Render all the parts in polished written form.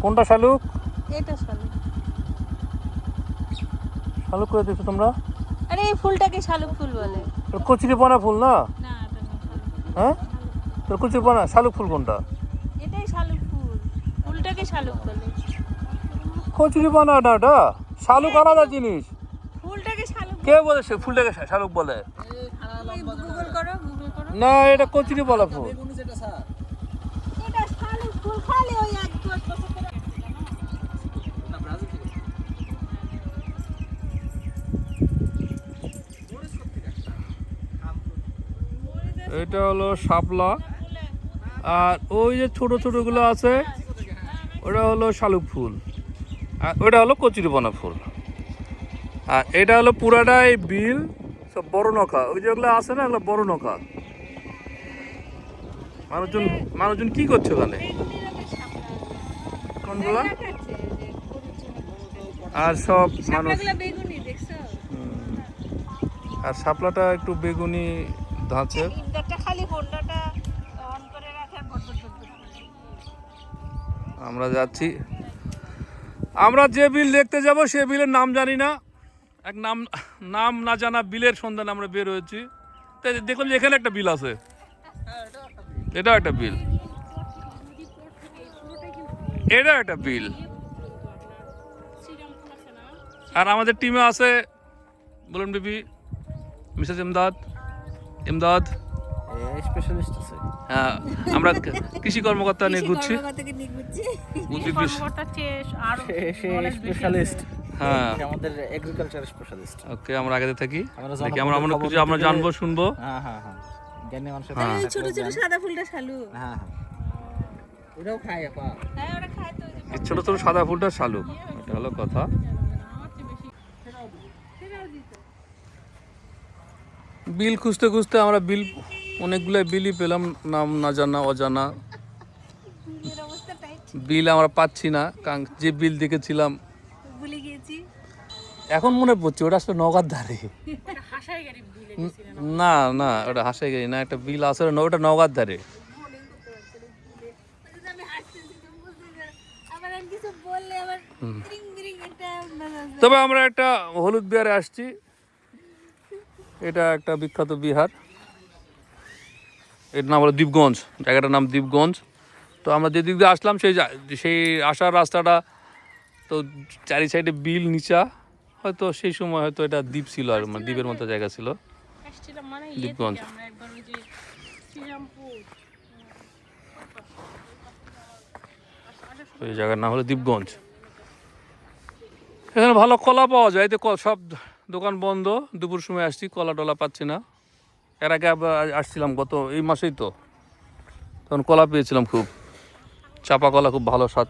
কোনটা শালুক? এটা শালুক। শালুক করে দিচ্ছ তোমরা? আরে এই ফুলটাকে শালুক ফুল বলে। কচুরিপানা ফুল না? না এটা না শালুক। হ্যাঁ তোর কচুরিপানা শালুক ফুল কোনটা? এটাই শালুক ফুল, ফুলটাকে শালুক বলে। কচুরিপানা না, এটা শালুক আলাদা জিনিস। ফুলটাকে শালুক কে বলে সে ফুলটাকে শালুক বলে? গুগল করো, গুগল করো। না, এটা কচুরিপানা ফুল। এটা শালুক ফুল, খালি ওই এক দুই বছর করে এটা হলো শাপলা, আর ওই যে ছোট ছোটগুলো আছে ওটা হলো শালুক ফুল, আর ওটা হলো কচুরিপানা ফুল। আর এটা হলো পুরাটাই বিল, সব বড় নৌকা, ওই যেগুলো আছে না এগুলো বড় নৌকা। মানুষজন কি করছে ওখানে? কোনগুলো? আর সব মানুষ, বেগুনি দেখছো? আর শাপলাটা একটু বেগুনি ধাঁচে। ইন্টারটা খালি হোন্ডাটা অন করে রাখে আর বটবট বটবট করে। আমরা যাচ্ছি, আমরা যে বিল দেখতে যাব সে বিলের নাম জানি না, এক নাম না জানা বিলের সন্ধানে আমরা বের হয়েছি। তাই দেখলাম যে এখানে একটা বিল আছে, এটা একটা বিল, এটা একটা বিল। আর আমাদের টিমে আছে, বলুন বিবি, মিসেস ইমদাদ স্পেশালিস্ট আছে। হ্যাঁ, আমরা কৃষি কর্মকর্তা নিয়ে ঘুরছি। স্পেশালিস্ট, হ্যাঁ আমাদের এগ্রিকালচার স্পেশালিস্ট। ওকে, আমরা আগে থাকি, দেখি আমরা অনেক কিছু আমরা জানবো শুনবো। হ্যাঁ হ্যাঁ হ্যাঁ, জ্ঞানী মানুষের এই ছোট ছোট সাদা ফুলটা শালুক। হ্যাঁ হ্যাঁ, ওরাও খায় আপা। হ্যাঁ ওরা খায় তো। এই ছোট ছোট সাদা ফুলটা শালুক, এটা হলো কথা। বিল খুঁজতে খুঁজতে আমরা অনেকগুলো বিলই পেলাম, নাম না জানা অজানা এর অবস্থাটাই বিল আমরা পাচ্ছি না, কারণ যে বিল দেখেছিলাম ভুলে গিয়েছি। এখন মনে পড়ছে ওটা আসলে নওগাঁর ধারে। ওটা হাসাই গাড়ি বিলে না না, ওটা হাসাই গেছি না, একটা বিল আছে ওটা নওগাঁর ধারে। আমি হাসতেছি তুমি বুঝতে পারো। আবার আমি কিছু বললে আবার ত্রিং ত্রিং একটা তবে আমরা একটা হলুদ বিহারে আসছি, এটা একটা বিখ্যাত বিহার, এর নাম হলো দ্বীপগঞ্জ, জায়গাটার নাম দ্বীপগঞ্জ। তো আমরা যে দিক দিয়ে আসলাম সেই আসার রাস্তাটা তো চারি সাইডে বিল নিচা, হয়তো সেই সময় হয়তো এটা দ্বীপ ছিল, আর মানে দ্বীপের মতো জায়গা ছিল আসছিলাম মানে দ্বীপগঞ্জ। আমরা একবার ওই যে শ্রীরামপুর ওই জায়গার নাম হলো দ্বীপগঞ্জ। এখানে ভালো কলা পাওয়া যায়, তো সব দোকান বন্ধ, দুপুর সময় আসছি, কলা টলা পাচ্ছি না। এর আগে আসছিলাম গত এই মাসেই, তো তখন কলা পেয়েছিলাম, খুব চাপা কলা, খুব ভালো স্বাদ।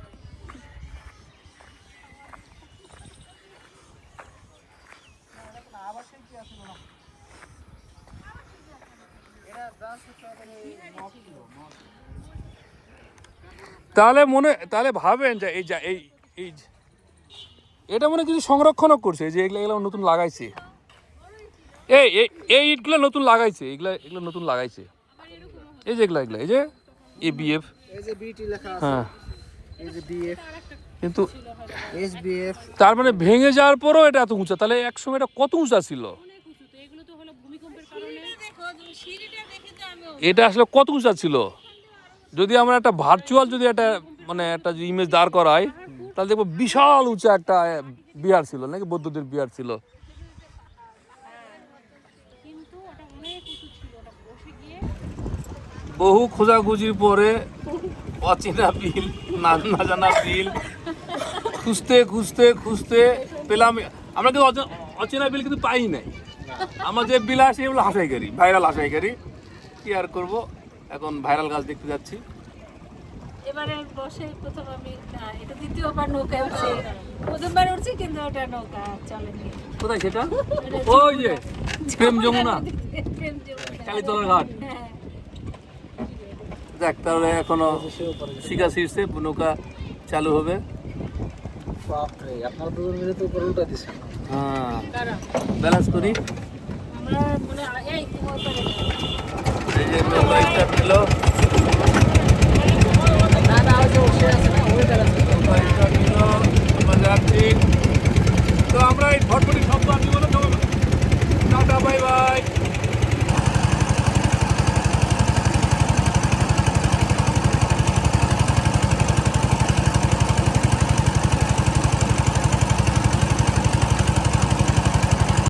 তাহলে ভাবেন যে এই এটা মনে কিছু সংরক্ষণও করছে, যে এগুলো নতুন লাগাইছে, এই ইটগুলো নতুন লাগাইছে, এগুলো নতুন লাগাইছে, এই যে এগুলা এই যে ABF, এই যে বিটি লেখা আছে, হ্যাঁ, এই যে বিএফ, কিন্তু এসবিএফ। তার মানে ভেঙে যাওয়ার পরও এটা এত উঁচা, তাহলে একসময় এটা কত উঁচা ছিল? এগুলো তো হলো ভূমিকম্পের কারণে। দেখো তুমি সিঁড়িটা দেখে তো আমি এটা আসলে কত উঁচা ছিল? যদি আমরা একটা ভার্চুয়াল যদি একটা মানে একটা ইমেজ দাঁড় করাই, তাহলে দেখবো বিশাল উঁচা একটা বিহার ছিল, নাকি বৌদ্ধদের বিহার ছিল। কিন্তু ওটা অনেক উঁচু ছিল, ওটা বসে গিয়ে বহু খোঁজাখুঁজির পরে অচেনা বিল, না জানা বিল খুঁজতে খুঁজতে খুঁজতে পেলাম। আমরা কিন্তু অচেনা বিল কিন্তু পাই নাই। আমার যে বিল আসে এগুলো হাসাইকারি, ভাইরাল হাসাইকারি, কি আর করবো, এখন ভাইরাল গাছ দেখতে যাচ্ছি। এবারে বসে প্রথম আমি এটা দ্বিতীয়বার নৌকায় উঠছি, প্রথমবার উঠছি কিন্তু ওটা নৌকা চলেনি। কোথায় সেটা? ওই যে প্রেম যমুনা, প্রেম যমুনা। কালীতলার ঘাট। হ্যাঁ দেখ, তাহলে এখনো শিখা শীর্ষে নৌকা চালু হবে। বাপরে, আপনারা দুজন মিলে তো উপরে উল্টা দিছেন। হ্যাঁ, কারণ ব্যালেন্স করি। আমরা মানে এই তোমার এই যে নৌকা স্টার্ট নিল।